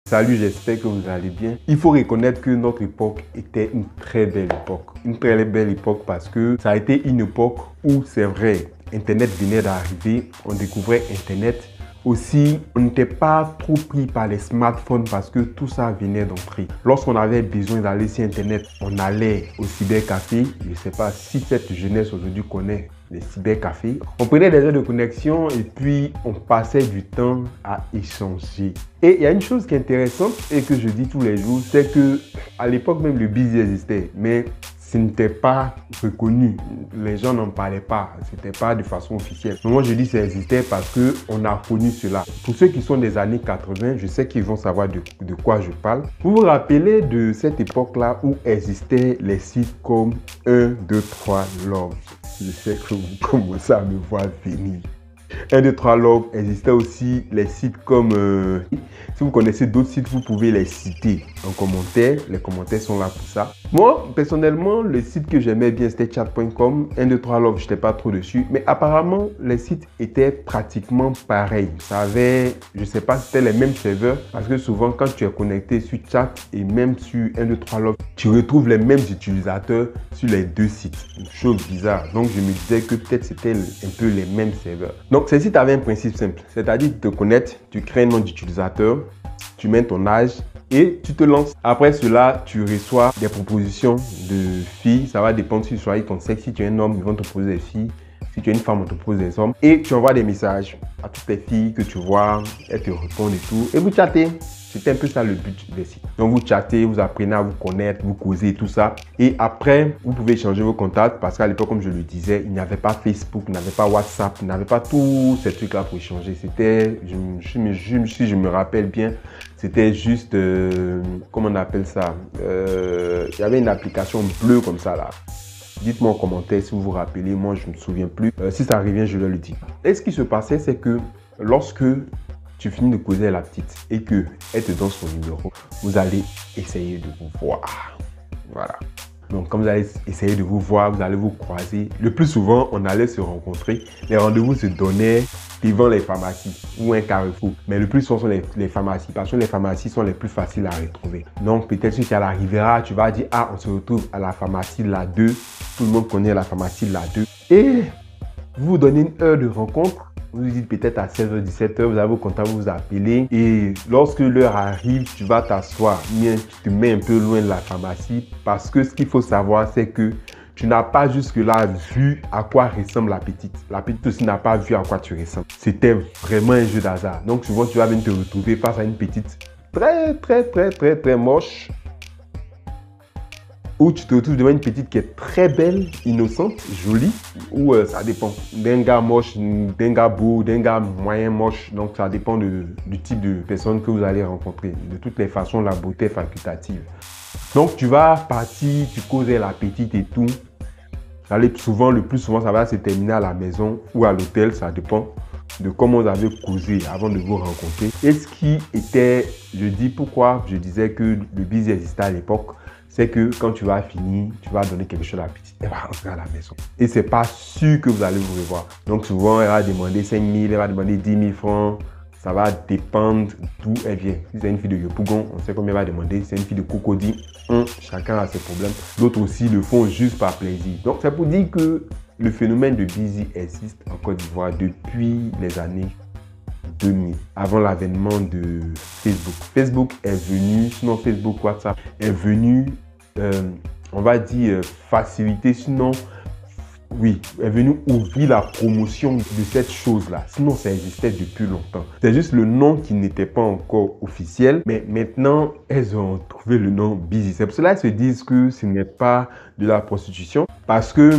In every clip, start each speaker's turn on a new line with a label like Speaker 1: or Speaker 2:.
Speaker 1: Salut, j'espère que vous allez bien. Il faut reconnaître que notre époque était une très belle époque. Une très belle époque parce que ça a été une époque où, c'est vrai, Internet venait d'arriver, on découvrait Internet. Aussi, on n'était pas trop pris par les smartphones parce que tout ça venait d'entrer. Lorsqu'on avait besoin d'aller sur Internet, on allait au cybercafé. Je ne sais pas si cette jeunesse aujourd'hui connaît les cybercafés. On prenait des heures de connexion et puis on passait du temps à échanger. Et il y a une chose qui est intéressante et que je dis tous les jours, c'est que à l'époque même le busy existait, mais ce n'était pas reconnu. Les gens n'en parlaient pas. C'était pas de façon officielle. Mais moi, je dis que ça existait parce qu'on a connu cela. Pour ceux qui sont des années 80, je sais qu'ils vont savoir de quoi je parle. Vous vous rappelez de cette époque-là où existaient les sites comme 1, 2, 3 Love. Je sais que vous commencez à me voir venir. 1, 2, 3 Love, existait aussi les sites comme... si vous connaissez d'autres sites, vous pouvez les citer en commentaire. Les commentaires sont là pour ça. Moi, personnellement, le site que j'aimais bien, c'était chat.com. 1, 2, 3 Love, je n'étais pas trop dessus. Mais apparemment, les sites étaient pratiquement pareils. Ça avait, je ne sais pas si c'était les mêmes serveurs. Parce que souvent, quand tu es connecté sur chat et même sur 1, 2, 3 Love, tu retrouves les mêmes utilisateurs sur les deux sites. Une chose bizarre. Donc, je me disais que peut-être c'était un peu les mêmes serveurs. Donc, ces sites avaient un principe simple. C'est-à-dire, tu te connectes, tu crées un nom d'utilisateur, tu mets ton âge et tu te lances. Après cela, tu reçois des propositions de filles. Ça va dépendre si tu choisis ton sexe. Si tu es un homme, ils vont te proposer des filles. Si tu es une femme, on te propose des hommes. Et tu envoies des messages à toutes les filles que tu vois. Elles te répondent et tout. Et vous chattez. C'était un peu ça le but des sites. Donc vous chattez, vous apprenez à vous connaître, vous causez et tout ça. Et après, vous pouvez changer vos contacts parce qu'à l'époque, comme je le disais, il n'y avait pas Facebook, il n'y avait pas WhatsApp, il n'y avait pas tous ces trucs-là pour échanger. C'était, si je me rappelle bien, c'était juste, comment on appelle ça, il y avait une application bleue comme ça là. Dites-moi en commentaire si vous vous rappelez, moi je ne me souviens plus. Si ça revient, je leur le dis. Et ce qui se passait, c'est que lorsque tu finis de causer à la petite et qu'elle te donne son numéro, vous allez essayer de vous voir. Voilà. Donc, comme vous allez essayer de vous voir, vous allez vous croiser. Le plus souvent, on allait se rencontrer. Les rendez-vous se donnaient devant les pharmacies ou un carrefour. Mais le plus souvent, sont les pharmacies parce que les pharmacies sont les plus faciles à retrouver. Donc, peut-être que tu arriveras, tu vas dire, ah, on se retrouve à la pharmacie la 2. Tout le monde connaît la pharmacie la 2. Et vous vous donnez une heure de rencontre. Vous vous dites peut-être à 16h, 17h, vous avez vos contacts, vous vous appelez. Et lorsque l'heure arrive, tu vas t'asseoir. Tu te mets un peu loin de la pharmacie parce que ce qu'il faut savoir, c'est que tu n'as pas jusque-là vu à quoi ressemble la petite. La petite aussi n'a pas vu à quoi tu ressembles. C'était vraiment un jeu d'hasard. Donc souvent, tu vas venir te retrouver face à une petite très moche. Ou tu te retrouves devant une petite qui est très belle, innocente, jolie, ou ça dépend d'un gars moche, d'un gars beau, d'un gars moyen moche. Donc ça dépend du type de personne que vous allez rencontrer. De toutes les façons, la beauté est facultative. Donc tu vas partir, tu causes la petite et tout. Le plus souvent, ça va se terminer à la maison ou à l'hôtel, ça dépend de comment vous avez causé avant de vous rencontrer. Et ce qui était, je dis pourquoi je disais que le busy existait à l'époque, c'est que quand tu vas finir, tu vas donner quelque chose à la petite. Elle va rentrer à la maison. Et c'est pas sûr que vous allez vous revoir. Donc souvent, elle va demander 5 000, elle va demander 10 000 francs. Ça va dépendre d'où elle vient. Si c'est une fille de Yopougon, on sait combien elle va demander. Si c'est une fille de Cocody, chacun a ses problèmes. D'autres aussi le font juste par plaisir. Donc c'est pour dire que le phénomène de busy existe en Côte d'Ivoire depuis les années 2000, avant l'avènement de Facebook. Facebook est venu, sinon Facebook, WhatsApp est venu, on va dire, faciliter, sinon, oui, est venu ouvrir la promotion de cette chose-là. Sinon, ça existait depuis longtemps. C'est juste le nom qui n'était pas encore officiel, mais maintenant, elles ont trouvé le nom busy. C'est pour cela qu'elles se disent que ce n'est pas de la prostitution, parce que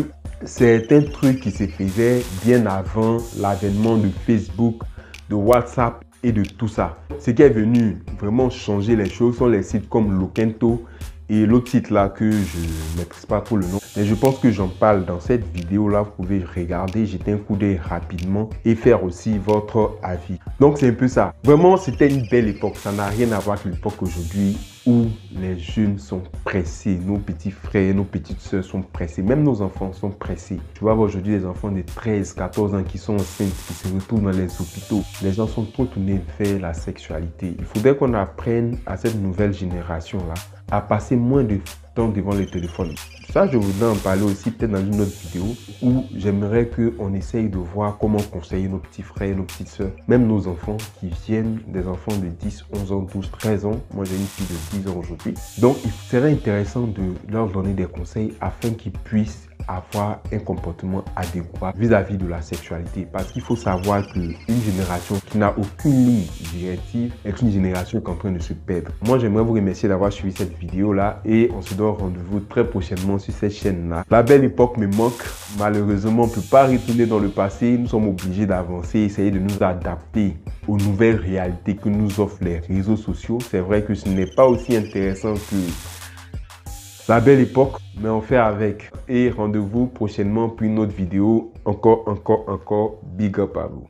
Speaker 1: c'est un truc qui se faisait bien avant l'avènement de Facebook, de WhatsApp et de tout ça. Ce qui est venu vraiment changer les choses sont les sites comme Lokento Et l'autre site là que je ne maîtrise pas trop le nom, mais je pense que j'en parle dans cette vidéo là. Vous pouvez regarder, jeter un coup d'œil rapidement et faire aussi votre avis. Donc c'est un peu ça. Vraiment, c'était une belle époque. Ça n'a rien à voir avec l'époque aujourd'hui où les jeunes sont pressés. Nos petits frères, nos petites soeurs sont pressés. Même nos enfants sont pressés. Tu vois aujourd'hui des enfants de 13, 14 ans qui sont enceintes, qui se retrouvent dans les hôpitaux. Les gens sont trop tournés vers la sexualité. Il faudrait qu'on apprenne à cette nouvelle génération-là à passer moins de temps devant le téléphone. Ça, je voudrais en parler aussi peut-être dans une autre vidéo où j'aimerais qu'on essaye de voir comment conseiller nos petits frères, nos petites soeurs, même nos enfants qui viennent des enfants de 10, 11 ans, 12, 13 ans. Moi, j'ai une fille de 10 ans aujourd'hui. Donc, il serait intéressant de leur donner des conseils afin qu'ils puissent avoir un comportement adéquat vis-à-vis de la sexualité. Parce qu'il faut savoir qu'une génération qui n'a aucune ligne directive est une génération qui est en train de se perdre. Moi, j'aimerais vous remercier d'avoir suivi cette vidéo-là et on se donne rendez-vous très prochainement sur cette chaîne-là. La belle époque me manque. Malheureusement, on ne peut pas retourner dans le passé. Nous sommes obligés d'avancer, essayer de nous adapter aux nouvelles réalités que nous offrent les réseaux sociaux. C'est vrai que ce n'est pas aussi intéressant que la belle époque, mais on fait avec. Et rendez-vous prochainement pour une autre vidéo. Encore, big up à vous.